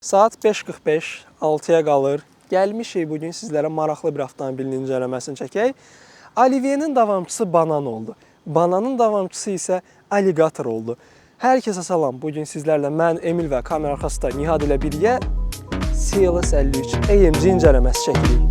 Saat 5:45, 6-ya qalır. Gəlmişik bugün sizlərə maraqlı bir avtomobilin incələməsini çəkək. Oliviye'nin davamçısı Banan oldu. Bananın davamçısı isə Alligator oldu. Hər kəsə salam. Bugün sizlərlə mən, Emil və kamera arxasında Nihad ilə birgə CLS 53 AMG incələməsi çəkirik.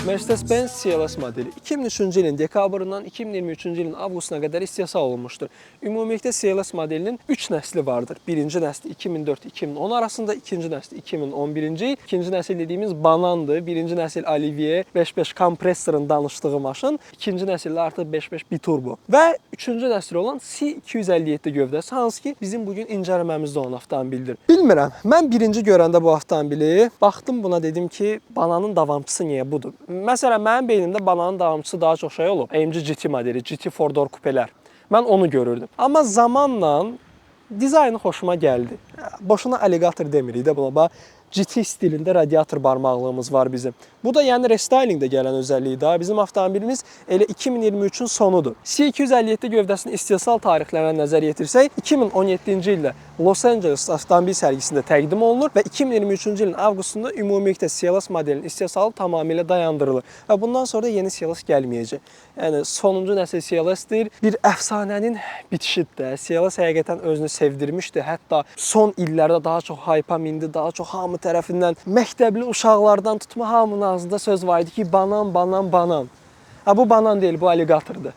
Mercedes-Benz CLS modeli 2003-cü ilin dekabrından 2023-cü ilin avqustuna qədər istehsal olunmuşdur. Ümumilikdə CLS modelinin 3 nəsli vardır. Birinci nəsli 2004-2010 arasında, ikinci nəsli 2011-ci il, ikinci nəsil dediyimiz Banandır. Birinci nəsil Olivier 5.5 kompressorun danışdığı maşın, ikinci nəsildə artıq 5.5 biturbo və üçüncü nəsil olan C257 gövdəsi, hansı ki bizim bugün incələməmizdə olan avtomobildir. Bilmirəm, mən birinci görəndə bu avtomobili baxdım buna, dedim ki, Bananın davamçısı niyə budur? Məsələn, mənim beynimdə Bananın davamçısı daha çox şey olub. AMG GT modeli, GT 4-door kupelər. Mən onu görürdüm. Amma zamanla dizaynı xoşuma gəldi. Boşuna Alligator demirik də buna. GT stilində radiator barmaqlığımız var bizim. Bu da yəni restylingdə gələn özəlliyi daha. Bizim avtomobilimiz elə 2023-ün sonudur. C257 gövdəsinin istehsal tarixlərinə nəzər yetirsək, 2017-ci ildə Los Angeles avtomobil sərgisində təqdim olunur və 2023-cü ilin avqustunda ümumilikdə CLS modelinin istehsalı tamamilə dayandırılır və bundan sonra da yeni CLS gəlməyəcək. Yəni sonuncu nəsil CLS-dir. Bir əfsanənin bitişidir. CLS həqiqətən özünü sevdirmişdi. Hətta son illərdə daha çox hype-a mindi, daha çox hamı tərəfindən məktəbli uşaqlardan tutma hamının ağzında söz var idi ki, banan, banan, banan. Bu banan deyil, bu alligatordur.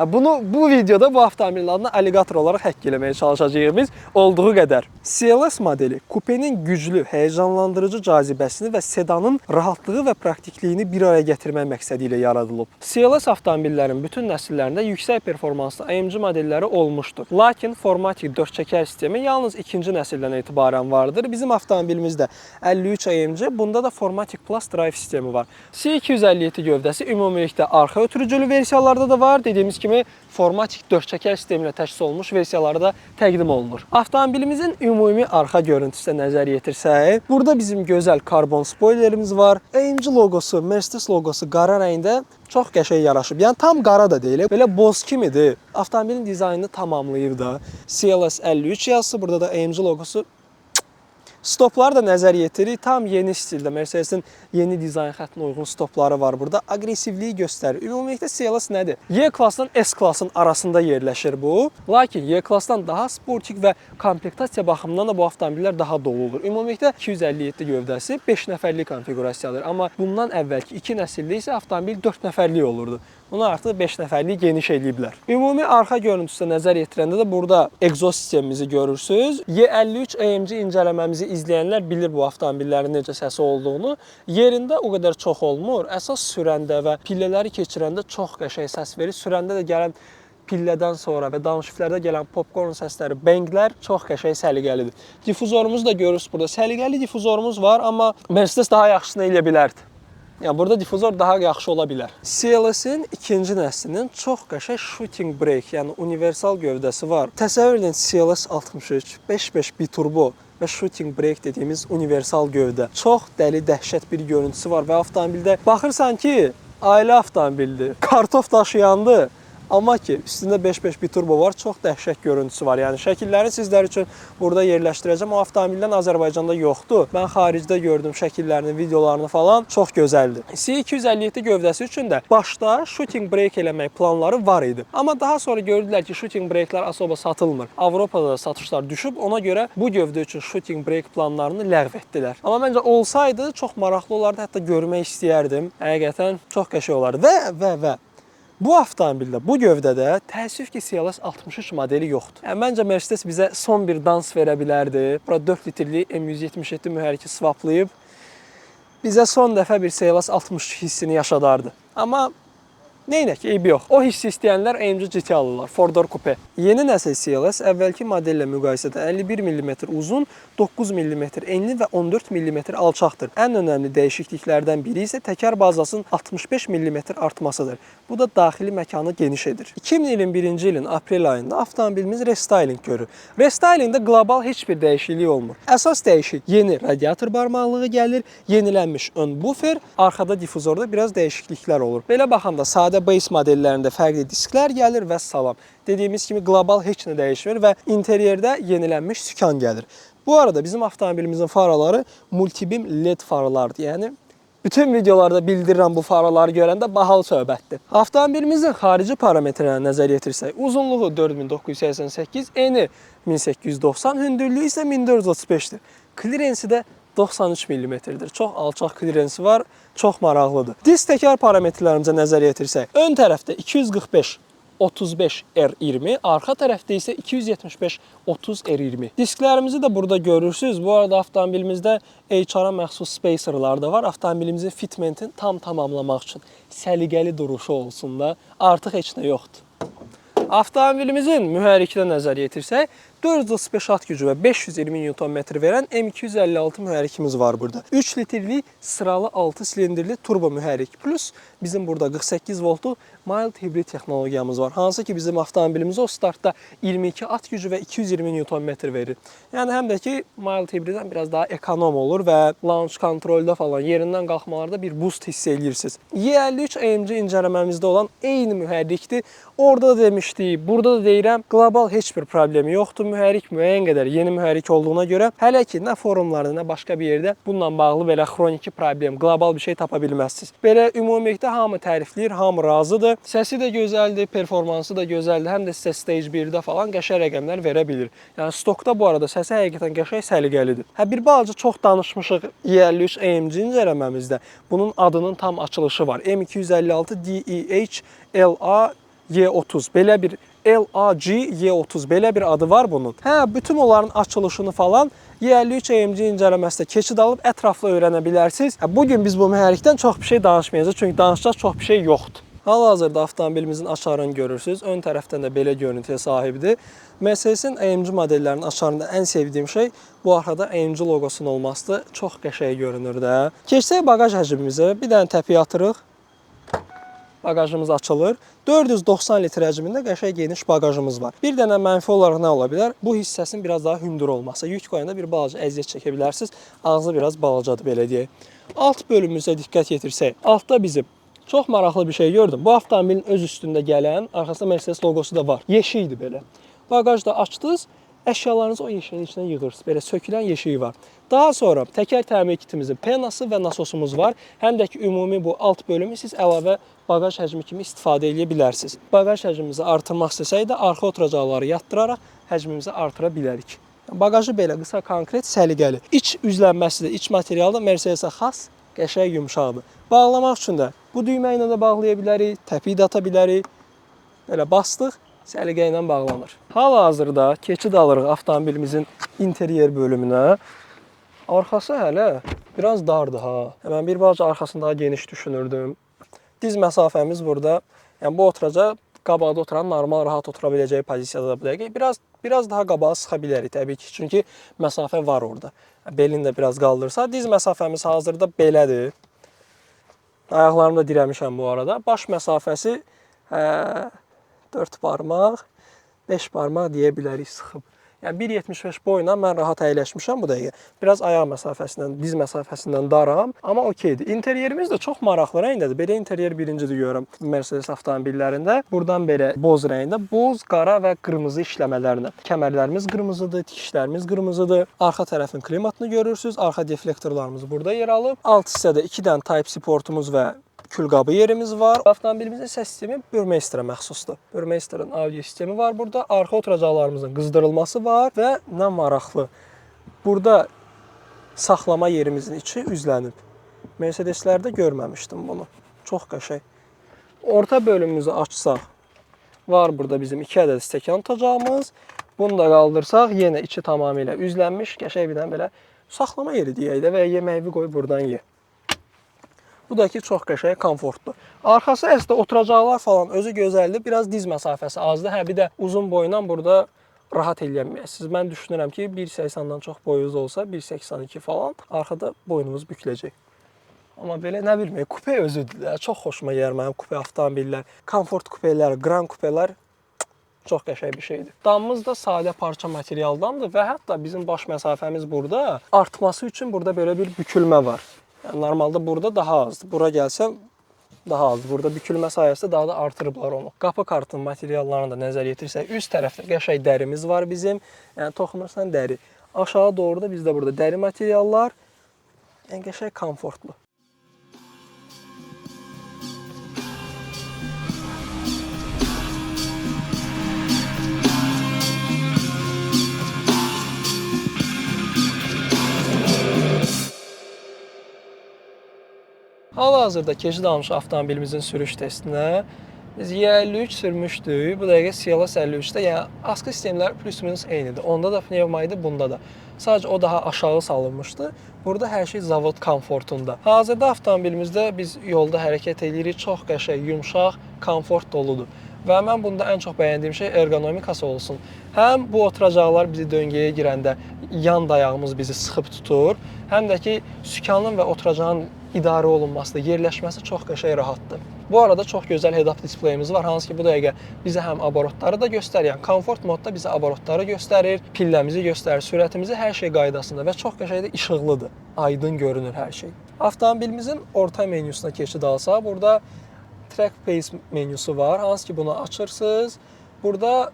Bunu bu videoda bu avtomobilin adını alligator olaraq həkk eləməyə çalışacağımız olduğu qədər. CLS modeli kupenin güclü, həyecanlandırıcı cazibəsini və sedanın rahatlığı və praktikliyini bir araya gətirmək məqsədi ilə yaradılıb. CLS avtomobillərin bütün nəsillərində yüksək performanslı AMG modelləri olmuşdur. Lakin Formatic 4 çəkər sistemi yalnız ikinci nəsildən etibarən vardır. Bizim avtomobilimizdə 53 AMG, bunda da Formatic Plus Drive sistemi var. C257 gövdəsi ümumilikdə arxa ötürücülü versiyalarda da var. Dediyimiz kimi Formatic 4 çəkər sistemi ilə təchiz olunmuş versiyalarda təqdim olunur. Avtomobilimizin ümumi arxa görüntüsünə nəzər yetirsək, burada bizim gözəl karbon spoilerimiz var. AMG logosu, Mercedes logosu qara rəngdə çox qəşəng yaraşıb. Yəni tam qara da deyil, belə boz kimidir. Avtomobilin dizaynını tamamlayır da. CLS 53 yazısı, burada da AMG logosu. Stopları da nəzər yetirir. Tam yeni stildə Mercedes-in yeni dizayn xəttinə uyğun stopları var burada. Aqressivliyi göstərir. Ümumilikdə CLS nədir? Y-klassdan S-klassın arasında yerləşir bu. Lakin Y-klassdan daha sportik və komplektasiya baxımından da bu avtomobillər daha dolu olur. Ümumilikdə 257 gövdəsi 5 nəfərlik konfigurasiyadır. Amma bundan əvvəlki 2 nəsildə isə avtomobil 4 nəfərlik olurdu. Bunu artıq 5 nəfərlik geniş eləyiblər. Ümumi arxa görüntüsünə nəzər yetirəndə də burada egzoz sistemimizi görürsünüz. Y53 AMG incələməmizi izləyənlər bilir bu avtomobillərin necə səsi olduğunu. Yerində o qədər çox olmur. Əsas sürəndə və pillələri keçirəndə çox qəşəng səs verir. Sürəndə də gələn pillədən sonra və downshiflərdə gələn popcorn səsləri, banglər çox qəşəng, səliqəlidir. Difuzorumuzu da görürsünüz burada. Səliqəli difuzorumuz var, amma Mercedes daha yaxşısını eləyə bilərdi. Yəni burada difuzor daha yaxşı ola bilər. CLS-in ikinci nəslinin çox qəşəng shooting brake, yəni universal gövdəsi var. Təsəvvür edin, CLS 63, 5.5 biturbo və shooting brake dediyimiz universal gövdə. Çox dəli, dəhşət bir görüntüsü var və avtomobildə baxırsan ki, ailə avtomobildir, kartof daşıyandır. Amma ki, üstündə 5.5 biturbo var, çox dəhşət görüntüsü var. Yəni şəkilləri sizlər üçün burada yerləşdirəcəm. O avtomobildən Azərbaycanda yoxdur. Mən xaricdə gördüm şəkillərini, videolarını falan. Çox gözəldir. C257 gövdəsi üçün də başda shooting brake eləmək planları var idi. Amma daha sonra gördülər ki, shooting brake'lər особо satılmır. Avropada da satışlar düşüb. Ona görə bu gövdə üçün shooting brake planlarını ləğv etdilər. Amma məncə olsaydı çox maraqlı olardı. Hətta görmək istəyərdim. Həqiqətən çox qəşəng olardı. Və bu avtomobildə, bu gövdədə təəssüf ki, CLS 63 modeli yoxdur. Yəni, məncə Mercedes bizə son bir dans verə bilərdi. Bura 4 litrli M177 mühərriki swaplayıb bizə son dəfə bir CLS 63 hissini yaşadardı. Amma Neynək ki, eybi yox. O hissi istəyənlər AMG GT alırlar, 4-door coupe. Yeni nəsil CLS əvvəlki modellə müqayisədə 51 mm uzun, 9 mm enli və 14 mm alçaqdır. Ən önəmli dəyişikliklərdən biri isə təkər bazasının 65 mm artmasıdır. Bu da daxili məkanı geniş edir. 2021-ci ilin aprel ayında avtomobilimiz restyling görür. Restylingdə qlobal heç bir dəyişiklik olmur. Əsas dəyişik yeni radiator barmaqlığı gəlir, yenilənmiş ön bufer, arxada difuzorda biraz dəyişikliklər olur. Belə baxanda sadə base modellərində fərqli disklər gəlir və salam. Dediyimiz kimi qlobal heç nə dəyişmir və interyerdə yenilənmiş sükan gəlir. Bu arada bizim avtomobilimizin faraları multibim LED faralardır. Yəni bütün videolarda bildirirəm bu faraları görəndə bahalı söhbətdir. Avtomobilimizin xarici parametrlərinə nəzər yetirsək, uzunluğu 4988, eni 1890, hündürlüyü isə 1435-dir. Klirensi də 93 mm-dir. Çox alçaq klirensi var, çox maraqlıdır. Disk təkər parametrlərimizə nəzər yetirsək, ön tərəfdə 245 35 R20, arxa tərəfdə isə 275 30 R20. Disklərimizi də burada görürsünüz. Bu arada avtomobilimizdə HR-a məxsus spacerlar da var. Avtomobilimizin fitmentini tam tamamlamaq üçün səliqəli duruşu olsun da, artıq heç nə yoxdur. Avtomobilimizin mühərrikinə nəzər yetirsək, 435 at gücü və 520 Nm verən M256 mühərrikimiz var burada. 3 litrlik sıralı 6 silindirli turbo mühərrik plus bizim burada 48 voltluq mild hibrid texnologiyamız var. Hansı ki bizim avtomobilimiz o startda 22 at gücü və 220 Nm verir. Yəni həm də ki mild hibriddən biraz daha ekonom olur və launch kontrolda falan yerindən qalxmalarda bir boost hiss edirsiniz. Y53 AMG incələməmizdə olan eyni mühərrikdir. Orada da demişdik, burada da deyirəm, qlobal heç bir problemi yoxdur. Mühərrik müəyyən qədər yeni mühərrik olduğuna görə hələ ki nə forumlarda, nə başqa bir yerdə bununla bağlı belə xroniki problem, qlobal bir şey tapa bilməzsiniz. Belə ümumilikdə hamı tərifləyir, hamı razıdır. Səsi də gözəldir, performansı da gözəldir. Həm də sizə Stage 1-də falan qəşəng rəqəmlər verə bilir. Yəni stokda bu arada səsi həqiqətən qəşəng, səliqəlidir. Bir balaca çox danışmışıq Y53 AMG incələməmizdə. Bunun adının tam açılışı var. M256 DEH LA Y30. Belə bir LAG Y30 belə bir adı var bunun. Bütün onların açılışını falan Y53 AMG incələməsində keçid alıb ətraflı öyrənə bilərsiniz. Bugün biz bu mühərrikdən çox bir şey danışmayacağıq, çünki danışacaq çox bir şey yoxdur. Hal-hazırda avtomobilimizin açarını görürsünüz. Ön tərəfdən də belə görüntüyə sahibdir. Mercedes-in AMG modellərinin açarında ən sevdiyim şey bu arxada AMG logosunun olmasıdır. Çox qəşəng görünür də. Keçsək baqaj həcmimizə, bir dənə təpiyə atırıq. Baqajımız açılır. 490 litr həcmində qəşəng geniş baqajımız var. Bir dənə mənfi olaraq nə ola bilər? Bu hissəsinin biraz daha hündür olması. Yük qoyanda bir balaca əziyyət çəkə bilərsiniz. Ağzı biraz balacadır, belə deyək. Alt bölümümüzə diqqət yetirsək, altda bizim çox maraqlı bir şey gördüm. Bu avtomobilin öz üstündə gələn, arxasında Mercedes logosu da var. Yeşikdir belə. Baqajda açdınız, əşyalarınızı o yeşiyin içinə yığırsınız. Belə sökülən yeşiyi var. Daha sonra təkər təmir kitimizin penası və nasosumuz var. Həm də ki, ümumi bu alt bölümü siz əlavə baqaj həcmi kimi istifadə edə bilərsiniz. Baqaj həcmimizi artırmaq istəsək də arxa oturacaqları yatdıraraq həcmimizi artıra bilərik. Baqajı belə qısa, konkret, səliqəli. İç üzlənməsi də, iç materialda Mercedes-ə xas, qəşəng, yumşaqdır. Bağlamaq üçün də bu düymə ilə də bağlaya bilərik, təpiyi də ata bilərik. Belə bastıq, səliqə ilə bağlanır. Hal-hazırda keçid alırıq avtomobilimizin interyer bölümünə. Arxası hələ biraz dardır ha. Mən bir balaca arxasını daha geniş düşünürdüm. Diz məsafəmiz burada. Yəni bu oturacaq, qabaqda oturan normal rahat otura biləcəyi pozisiyada bu dəqiqə. Biraz daha qabağa sıxa bilərik təbii ki, çünki məsafə var orada. Belini də biraz qaldırsa, diz məsafəmiz hazırda belədir. Ayaqlarımı da dirəmişəm bu arada. Baş məsafəsi 4 barmaq, 5 barmaq deyə bilərik sıxıb. Yəni 1.75 boyla mən rahat əyləşmişəm bu dəqiqə. Biraz ayaq məsafəsindən, diz məsafəsindən daram, amma okeydir. İnteryerimiz də çox maraqlı rəngdədir. Belə interyer birincidir görürəm Mercedes avtomobillərində. Buradan belə boz rəngdə, boz, qara və qırmızı işləmələrlə. Kəmərlərimiz qırmızıdır, tikişlərimiz qırmızıdır. Arxa tərəfin klimatını görürsünüz. Arxa deflektorlarımız burada yer alıb. Alt hissədə 2 dənə Type-C portumuz və külqabı yerimiz var. Avtomobilimizin səs sistemi Burmeister'a məxsusdur. Burmeister'ın audio sistemi var burada. Arxa oturacaqlarımızın qızdırılması var və nə maraqlı. Burada saxlama yerimizin içi üzlənib. Mercedeslərdə görməmişdim bunu. Çox qəşəng. Orta bölümümüzü açsaq, var burada bizim 2 ədəd stəkan tutacağımız. Bunu da qaldırsaq, yenə içi tamamilə üzlənmiş, qəşəng bir dənə belə saxlama yeri deyək də və yeməyini qoy buradan ye. Bu da ki çox qəşəng, komfortlu. Arxası əslində oturacaqlar falan özü gözəldir. Biraz diz məsafəsi azdır. Hə, bir də uzun boyla burada rahat eləyəməyəsiniz. Mən düşünürəm ki, 1.80-dan çox boyunuz olsa, 1.82 falan, arxada boynunuz büküləcək. Amma belə nə bilmək, kupe özüdür də. Çox xoşuma gəlir mənim kupe avtomobillər, komfort kupelər, gran kupelər çox qəşəng bir şeydir. Damımız da sadə parça materialdandır və hətta bizim baş məsafəmiz burada artması üçün burada belə bir bükülmə var. Yəni normalda burada daha azdır. Bura gəlsəm daha azdır. Burada bükülmə sayəsində daha da artırıblar onu. Qapı kartının materiallarını da nəzər yetirsək, üst tərəfdə qəşəng dərimiz var bizim. Yəni toxunursan dəri. Aşağı doğru da bizdə burada dəri materiallar. Yəni qəşəng komfortlu. Hal-hazırda keçid almış avtomobilimizin sürüş testinə biz Y53 sürmüşdük. Bu dəqiqə CLS 53-də, yəni askı sistemlər plus-minus eynidir. Onda da pnevma idi, bunda da. Sadəcə o daha aşağı salınmışdı. Burada hər şey zavod komfortunda. Hazırda avtomobilimizdə biz yolda hərəkət edirik. Çox qəşəng, yumşaq, komfort doludur. Və mən bunda ən çox bəyəndiyim şey ergonomikası olsun. Həm bu oturacaqlar bizi döngəyə girəndə yan dayağımız bizi sıxıb tutur, həm də ki sükanın və oturacağın idarə olunması, yerləşməsi çox qəşəng rahatdır. Bu arada çox gözəl head-up displeyimiz var, hansı ki bu dəqiqə bizə həm aborotları da göstərir, yəni komfort modda bizə aborotları göstərir, pilləmizi göstərir, sürətimizi, hər şey qaydasında və çox qəşəng də işıqlıdır, aydın görünür hər şey. Avtomobilimizin orta menyusuna keçid alsa, burada Track Pace menyusu var, hansı ki bunu açırsınız. Burada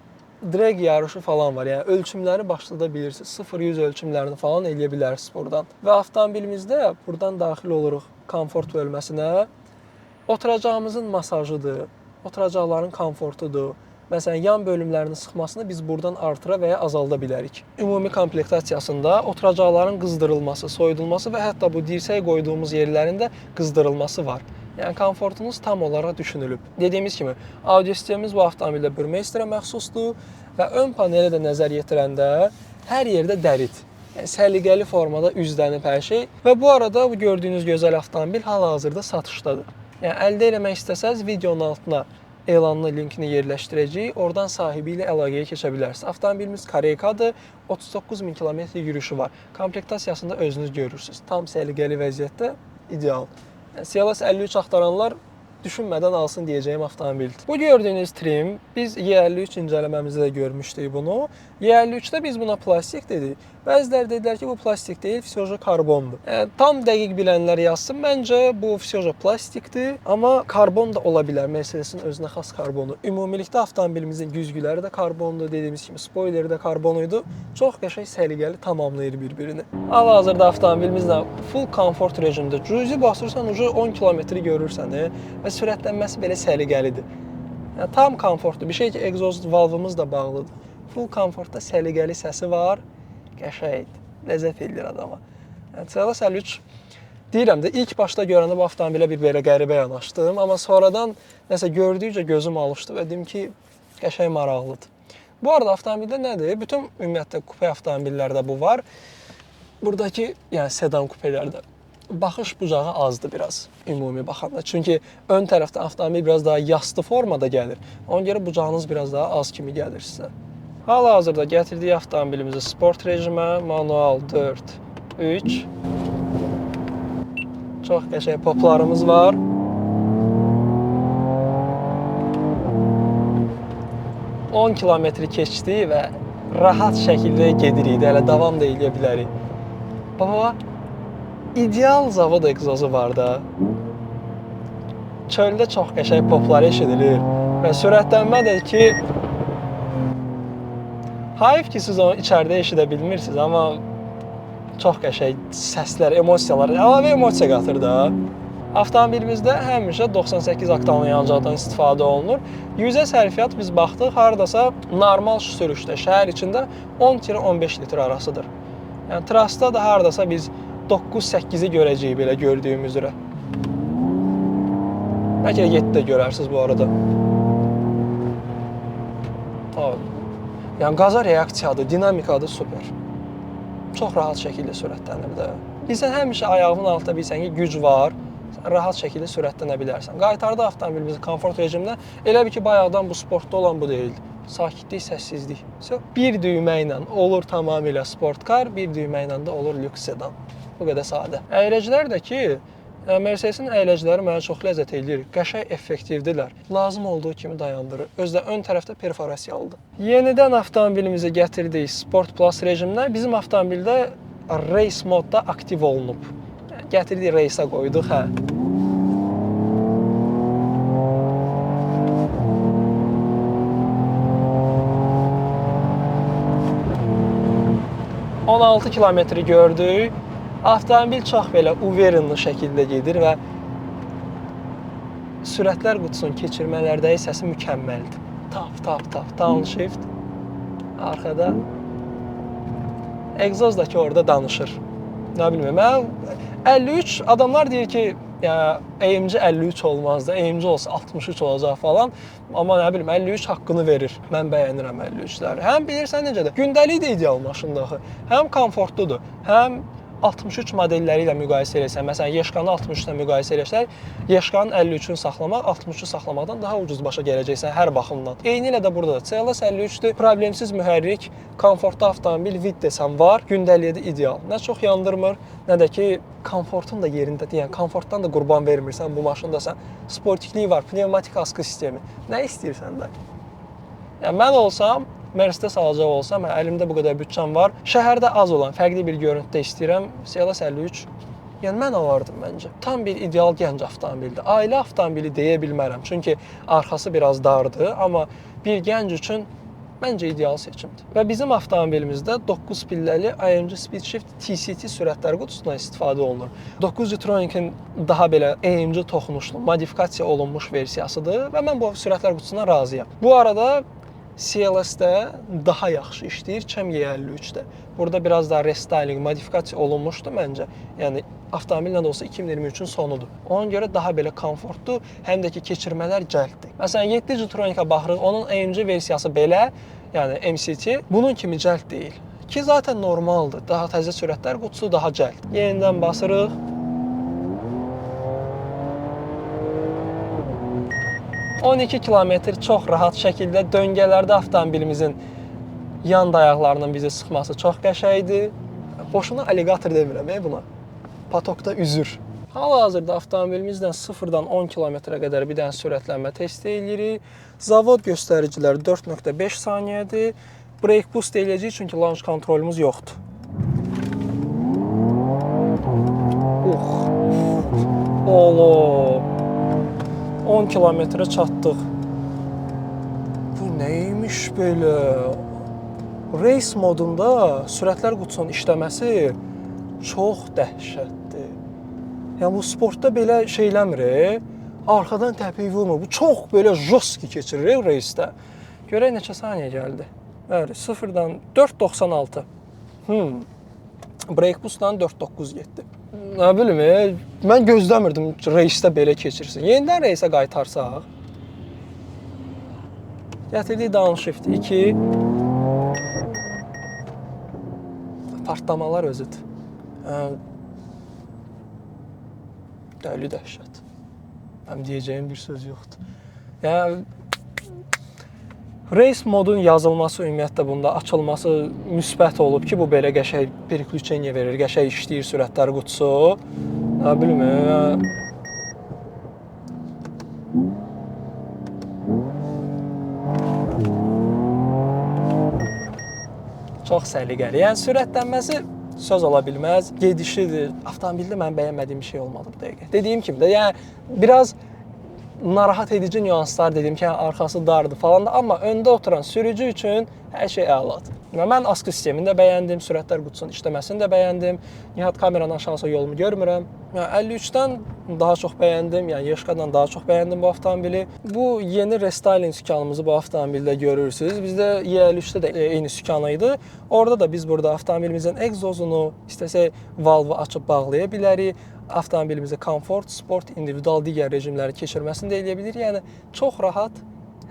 drag yarışı falan var, yəni ölçümləri başlada bilirsiniz. 0-100 ölçümlərini falan eləyə bilərsiniz buradan. Və avtomobilimizdə buradan daxil oluruq komfort bölməsinə. Oturacağımızın masajıdır, oturacaqların komfortudur. Məsələn, yan bölümlərinin sıxmasını biz buradan artıra və ya azalda bilərik. Ümumi komplektasiyasında oturacaqların qızdırılması, soyudulması və hətta bu dirsək qoyduğumuz yerlərin də qızdırılması var. Yəni komfortunuz tam olaraq düşünülüb. Dediyimiz kimi, audio sistemimiz bu avtomobildə Burmeisterə məxsusdur və ön panelə də nəzər yetirəndə hər yerdə dərid. Yəni səliqəli formada üzlənib hər şey və bu arada bu gördüyünüz gözəl avtomobil hal-hazırda satışdadır. Yəni əldə eləmək istəsəz videonun altına elanlı linkini yerləşdirəcəyik. Oradan sahibi ilə əlaqəyə keçə bilərsiniz. Avtomobilimiz Koreykadır. 39.000 km yürüyüşü var. Komplektasiyasında özünüz görürsünüz. Tam səliqəli vəziyyətdə, ideal. CLS 53 axtaranlar düşünmədən alsın deyəcəyim avtomobildir. Bu gördüyünüz trim, biz Y53 incələməmizdə də görmüşdük bunu. Y53-də biz buna plastik dedik. Bəziləri dedilər ki, bu plastik deyil, fisioloji karbondur. Tam dəqiq bilənlər yazsın. Məncə bu fisioloji plastikdir, amma karbon da ola bilər. Mercedes-in özünə xas karbonu. Ümumilikdə avtomobilimizin güzgüləri də karbondur, dediyimiz kimi spoileri də karbonuydu. Çox qəşəng səliqəli tamamlayır bir-birini. Hal-hazırda avtomobilimizlə full komfort rejimdə. Cruise basırsan, ucu 10 kilometri görürsən və sürətlənməsi belə səliqəlidir. Yəni, tam komfortlu. Bir şey ki, egzoz valvımız da bağlıdır. Full komfortda səliqəli səsi var. Qəşəngdir. Ləzzət edir adama. Yəni, CLS 53 deyirəm də, ilk başda görəndə bu avtomobilə bir belə qəribə yanaşdım. Amma sonradan nəsə gördükcə gözüm alışdı və dedim ki, qəşəng maraqlıdır. Bu arada avtomobildə nədir? Bütün ümumiyyətlə kupe avtomobillərdə bu var. Buradakı, yəni sedan kupelərdə baxış bucağı azdır biraz ümumi baxanda. Çünki ön tərəfdə avtomobil biraz daha yastı formada gəlir. Ona görə bucağınız biraz daha az kimi gəlir sizə. Hal-hazırda gətirdiyi avtomobilimizi sport rejimə, manual 4, 3. Çox qəşəng poplarımız var. On kilometri keçdik və rahat şəkildə gedirik, hələ davam da eləyə bilərik. Baba, ideal zavod egzozu var da. Çöldə çox qəşəng poplar eşidilir və sürətlənmədir ki, hayf ki, siz onu içəridə eşidə bilmirsiniz, amma çox qəşəng səslər, emosiyalar, əlavə emosiya qatır da. Avtomobilimizdə həmişə 98 oktanlı yanacaqdan istifadə olunur. 100-ə sərfiyyat biz baxdıq, haradasa normal sürüşdə, şəhər içində 10-15 litr arasıdır. Yəni trasda da haradasa biz 9-8-i görəcəyik belə gördüyümüz üzrə. Bəlkə 7-də görərsiniz bu arada. Yəni qaza reaksiyadır, dinamikadır, super. Çox rahat şəkildə sürətlənir də. Bilsən, həmişə ayağının altında bilsən ki, güc var, sən rahat şəkildə sürətlənə bilərsən. Qaytardı avtomobilimizi komfort rejiminə. Elə bil ki, bayaqdan bu sportda olan bu deyildi. Sakitlik, səssizlik. Bir düymə ilə olur tamamilə sportkar, bir düymə ilə də olur lüks sedan. Bu qədər sadə. Əyrəcilər də ki, Mercedes-in əyləciləri mənə çox ləzzət eləyir. Qəşəng effektivdirlər. Lazım olduğu kimi dayandırır. Özdə ön tərəfdə perforasiyalıdır. Yenidən avtomobilimizi gətirdik Sport Plus rejiminə. Bizim avtomobildə race modda aktiv olunub. Gətirdik race-a qoyduq, hə. ...16 kilometri gördük. Avtomobil çox belə uverinli şəkildə gedir və sürətlər qutusunun keçirmələrdəki səsi mükəmməldir. Tap, downshift. Arxada egzoz da ki, orada danışır. Nə bilməm, mən 53, adamlar deyir ki, AMG 53 olmaz da, AMG olsa 63 olacaq falan. Amma nə bilim, 53 haqqını verir. Mən bəyənirəm 53-ləri. Həm bilirsən necədir? Gündəlik də ideal maşındır axı. Həm komfortludur, həm 63 modelləri ilə müqayisə eləsən, məsələn, Yeşkanı 63 ilə müqayisə eləsək, Yeşkanın 53-ünü saxlamaq 63-ü saxlamaqdan daha ucuz başa gələcəksən hər baxımdan. Eyni ilə də burada da CLS 53-dür, problemsiz mühərrik, komfortlu avtomobil, vid desən var, gündəliyə də ideal. Nə çox yandırmır, nə də ki, komfortun da yerindədir, yəni komfortdan da qurban vermirsən bu maşında sən. Sportikliyi var, pnevmatik askı sistemi, nə istəyirsən də. Yəni, mən olsam, Mercedes alacaq olsam, əlimdə bu qədər bütçəm var. Şəhərdə az olan, fərqli bir görüntüdə istəyirəm. CLS 53. Yəni mən alardım məncə. Tam bir ideal gənc avtomobildir. Ailə avtomobili deyə bilmərəm. Çünki arxası biraz dardır, amma bir gənc üçün məncə ideal seçimdir. Və bizim avtomobilimizdə 9 pilləli AMG Speedshift TCT sürətlər qutusundan istifadə olunur. 9 Tronic-in daha belə AMG toxunuşlu, modifikasiya olunmuş versiyasıdır və mən bu sürətlər qutusundan razıyam. Bu arada CLS-də daha yaxşı işləyir, çəm Y53-də. Burada biraz daha restyling, modifikasiya olunmuşdur məncə. Yəni, avtomobil nə də olsa 2023-ün sonudur. Ona görə daha belə komfortlu, həm də ki, keçirmələr cəlddir. Məsələn, 7 Tronic-a baxırıq, onun AMG versiyası belə, yəni MCT, bunun kimi cəld deyil. Ki, zaten normaldır. Daha təzə sürətlər qutusu daha cəld. Yenidən basırıq. ...12 kilometr çox rahat şəkildə döngələrdə avtomobilimizin yan dayaqlarının bizi sıxması çox qəşəngdir. Boşuna alligator demirəm buna. Patokda üzür. Hal-hazırda avtomobilimizdən 0-dan 10 kilometrə qədər bir dənə sürətlənmə test edirik. Zavod göstəricilər 4.5 saniyədir. Brake boost eləyəcək çünki launch kontrolümüz yoxdur. 10 kilometrə çatdıq. Bu neymiş belə? Race modunda sürətlər qutusunun işləməsi çox dəhşətdir. Yəni bu sportda belə şeyləmir, arxadan təpik vurmur. Bu çox belə joski keçirir racedə. Görək neçə saniyə gəldi. Bəli, 0-dan 4.96. Brake boostdan 4.9 getdi. Nə bilim, mən gözləmirdim racedə belə keçirsin. Yenidən raceə qaytarsaq. Gətirdik downshift 2. Partlamalar özüdür. Dəli dəhşət. Həm deyəcəyim bir söz yoxdur. Yəni, race modun yazılması, ümumiyyətlə bunda açılması müsbət olub ki, bu belə qəşəng priключение verir, qəşəng işləyir sürətlər qutusu. Nə bilim, çox səliqəli. Yəni, sürətlənməsi söz ola bilməz, gedişidir. Avtomobildə mən bəyənmədiyim bir şey olmadı bu dəqiqə. Dediyim kimi də, yəni, biraz narahat edici nüanslar dedim ki, arxası dardır falan da, amma öndə oturan sürücü üçün hər şey əladır. Mən askı sistemini də bəyəndim, sürətlər qutusunun işləməsini də bəyəndim. Nihat kameranın aşağısa yolumu görmürəm. Yəni 53-dən daha çox bəyəndim, yəni Yeşkadan daha çox bəyəndim bu avtomobili. Bu yeni restyling sükanımızı bu avtomobildə görürsünüz. Bizdə Y53-də də eyni sükan idi. Orada da biz burada avtomobilimizin egzozunu, istəsək valvı açıb bağlaya bilərik. Avtomobilimizə komfort, sport, individual digər rejimləri keçirməsini də eləyə bilir. Yəni çox rahat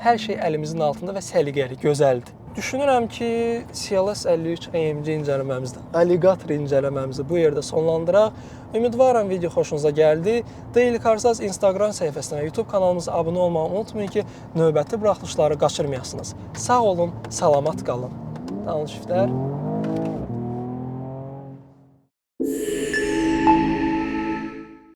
Hər şey əlimizin altında və səliqəli, gözəldir. Düşünürəm ki, CLS 53 AMG incələməmizi, Alligator incələməmizi bu yerdə sonlandıraq. Ümidvaram video xoşunuza gəldi. Daily Carsaz Instagram səhifəsinə və YouTube kanalımıza abunə olmağı unutmayın ki, növbəti buraxılışları qaçırmayasınız. Sağ olun, salamat qalın. Tanış şiftlər.